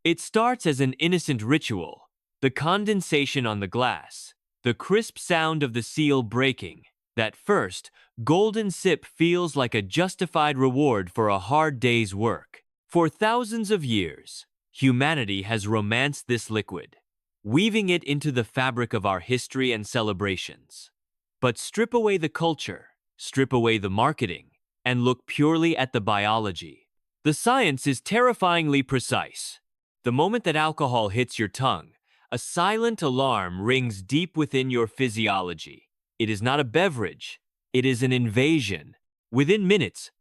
It starts as an innocent ritual, the condensation on the glass, the crisp sound of the seal breaking. That first, golden sip feels like a justified reward for a hard day's work. For thousands of years, humanity has romanced this liquid, weaving it into the fabric of our history and celebrations. But strip away the culture, strip away the marketing, and look purely at the biology. The science is terrifyingly precise. The moment that alcohol hits your tongue, a silent alarm rings deep within your physiology. It is not a beverage, it is an invasion. Within minutes,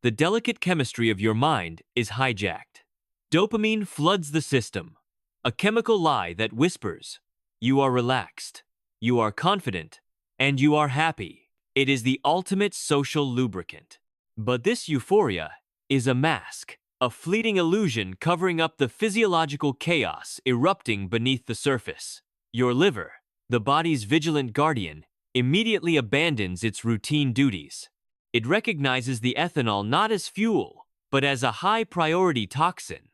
the delicate chemistry of your mind is hijacked. Dopamine floods the system, a chemical lie that whispers, you are relaxed, you are confident, and you are happy. It is the ultimate social lubricant. But this euphoria is a mask, a fleeting illusion covering up the physiological chaos erupting beneath the surface. Your liver, the body's vigilant guardian, immediately abandons its routine duties. It recognizes the ethanol not as fuel, but as a high-priority toxin.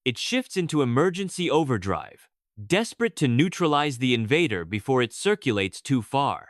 It shifts into emergency overdrive, desperate to neutralize the invader before it circulates too far.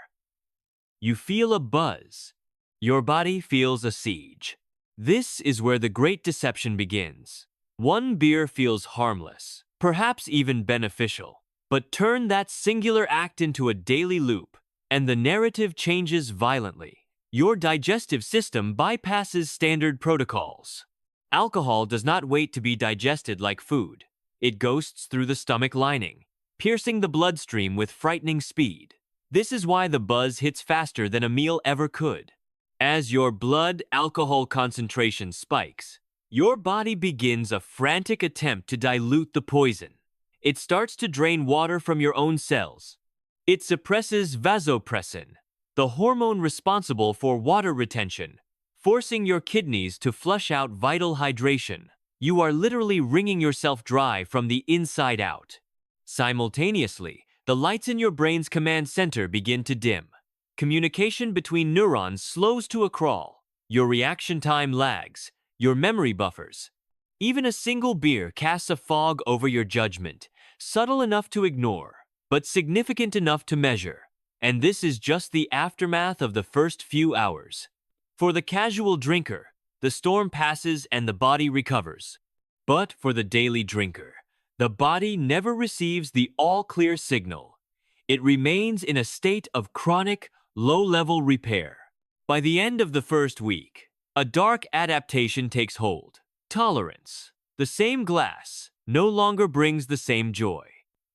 You feel a buzz. Your body feels a siege. This is where the great deception begins. One beer feels harmless, perhaps even beneficial, but turn that singular act into a daily loop, and the narrative changes violently. Your digestive system bypasses standard protocols. Alcohol does not wait to be digested like food. It ghosts through the stomach lining, piercing the bloodstream with frightening speed. This is why the buzz hits faster than a meal ever could. As your blood alcohol concentration spikes, your body begins a frantic attempt to dilute the poison. It starts to drain water from your own cells. It suppresses vasopressin, the hormone responsible for water retention, forcing your kidneys to flush out vital hydration. You are literally wringing yourself dry from the inside out. Simultaneously, the lights in your brain's command center begin to dim. Communication between neurons slows to a crawl. Your reaction time lags. Your memory buffers. Even a single beer casts a fog over your judgment, subtle enough to ignore, but significant enough to measure. And this is just the aftermath of the first few hours. For the casual drinker, the storm passes and the body recovers. But for the daily drinker, the body never receives the all-clear signal. It remains in a state of chronic, low-level repair. By the end of the first week, a dark adaptation takes hold. Tolerance. The same glass no longer brings the same joy.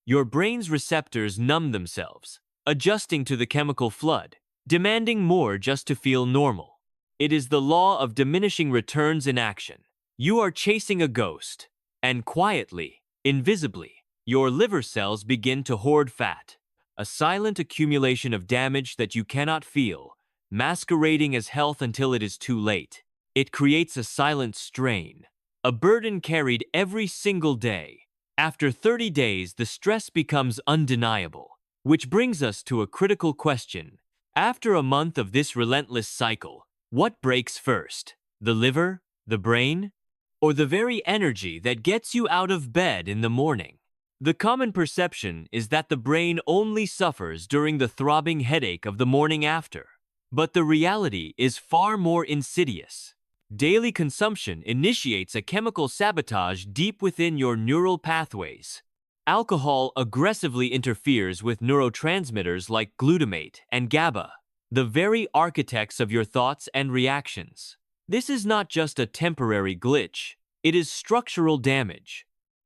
Your brain's receptors numb themselves, adjusting to the chemical flood, demanding more just to feel normal. It is the law of diminishing returns in action. You are chasing a ghost, and quietly, invisibly, your liver cells begin to hoard fat, a silent accumulation of damage that you cannot feel, masquerading as health until it is too late. It creates a silent strain, a burden carried every single day. After 30 days, the stress becomes undeniable, which brings us to a critical question. After a month of this relentless cycle, what breaks first? The liver, the brain, or the very energy that gets you out of bed in the morning? The common perception is that the brain only suffers during the throbbing headache of the morning after. But the reality is far more insidious. Daily consumption initiates a chemical sabotage deep within your neural pathways. Alcohol aggressively interferes with neurotransmitters like glutamate and GABA, the very architects of your thoughts and reactions. This is not just a temporary glitch, it is structural damage.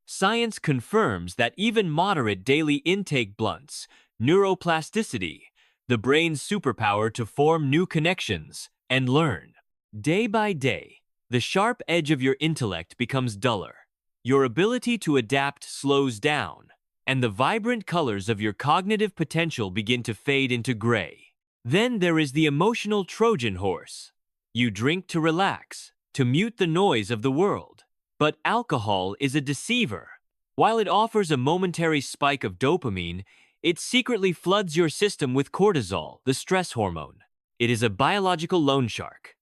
Science confirms that even moderate daily intake blunts neuroplasticity, the brain's superpower to form new connections and learn. Day by day, the sharp edge of your intellect becomes duller. Your ability to adapt slows down, and the vibrant colors of your cognitive potential begin to fade into gray. Then there is the emotional Trojan horse. You drink to relax, to mute the noise of the world. But alcohol is a deceiver. While it offers a momentary spike of dopamine, it secretly floods your system with cortisol, the stress hormone. It is a biological loan shark.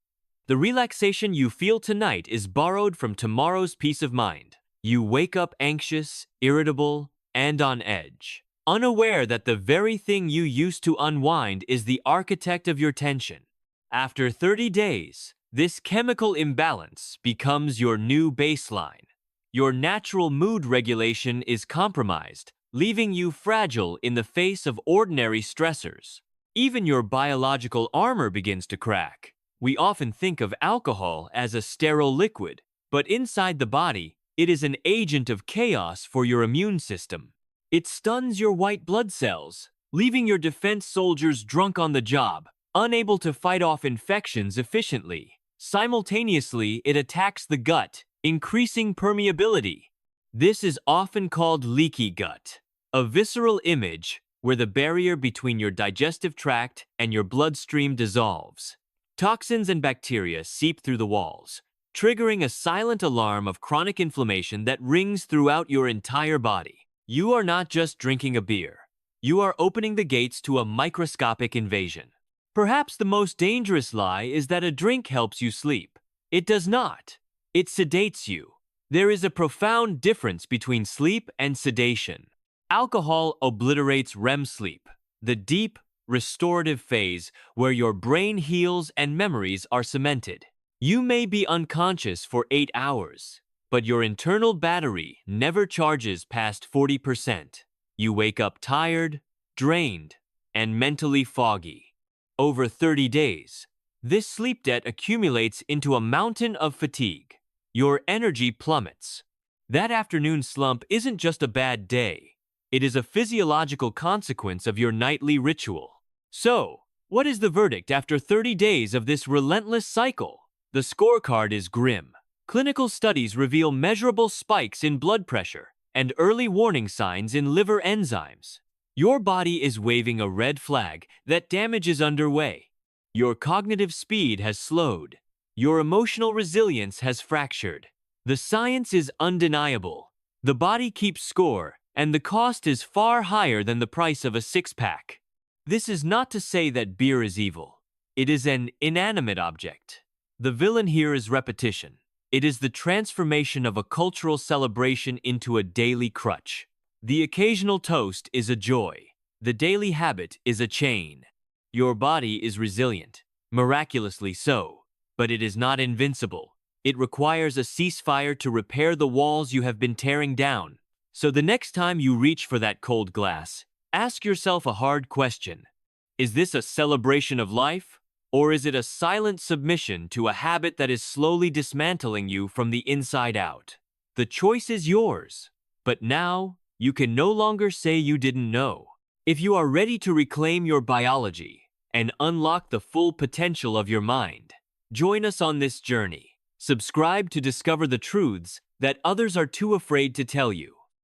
The relaxation you feel tonight is borrowed from tomorrow's peace of mind. You wake up anxious, irritable, and on edge, unaware that the very thing you used to unwind is the architect of your tension. After 30 days, this chemical imbalance becomes your new baseline. Your natural mood regulation is compromised, leaving you fragile in the face of ordinary stressors. Even your biological armor begins to crack. We often think of alcohol as a sterile liquid, but inside the body, it is an agent of chaos for your immune system. It stuns your white blood cells, leaving your defense soldiers drunk on the job, unable to fight off infections efficiently. Simultaneously, it attacks the gut, increasing permeability. This is often called leaky gut, a visceral image where the barrier between your digestive tract and your bloodstream dissolves. Toxins and bacteria seep through the walls, triggering a silent alarm of chronic inflammation that rings throughout your entire body. You are not just drinking a beer. You are opening the gates to a microscopic invasion. Perhaps the most dangerous lie is that a drink helps you sleep. It does not. It sedates you. There is a profound difference between sleep and sedation. Alcohol obliterates REM sleep, the deep, restorative phase where your brain heals and memories are cemented. You may be unconscious for 8 hours, but your internal battery never charges past 40%. You wake up tired, drained, and mentally foggy. Over 30 days, this sleep debt accumulates into a mountain of fatigue. Your energy plummets. That afternoon slump isn't just a bad day. It is a physiological consequence of your nightly ritual. So, what is the verdict after 30 days of this relentless cycle? The scorecard is grim. Clinical studies reveal measurable spikes in blood pressure and early warning signs in liver enzymes. Your body is waving a red flag that damage is underway. Your cognitive speed has slowed. Your emotional resilience has fractured. The science is undeniable. The body keeps score, and the cost is far higher than the price of a six-pack. This is not to say that beer is evil. It is an inanimate object. The villain here is repetition. It is the transformation of a cultural celebration into a daily crutch. The occasional toast is a joy. The daily habit is a chain. Your body is resilient, miraculously so, but it is not invincible. It requires a ceasefire to repair the walls you have been tearing down. So the next time you reach for that cold glass, ask yourself a hard question. Is this a celebration of life? Or is it a silent submission to a habit that is slowly dismantling you from the inside out? The choice is yours. But now, you can no longer say you didn't know. If you are ready to reclaim your biology and unlock the full potential of your mind, join us on this journey. Subscribe to discover the truths that others are too afraid to tell you.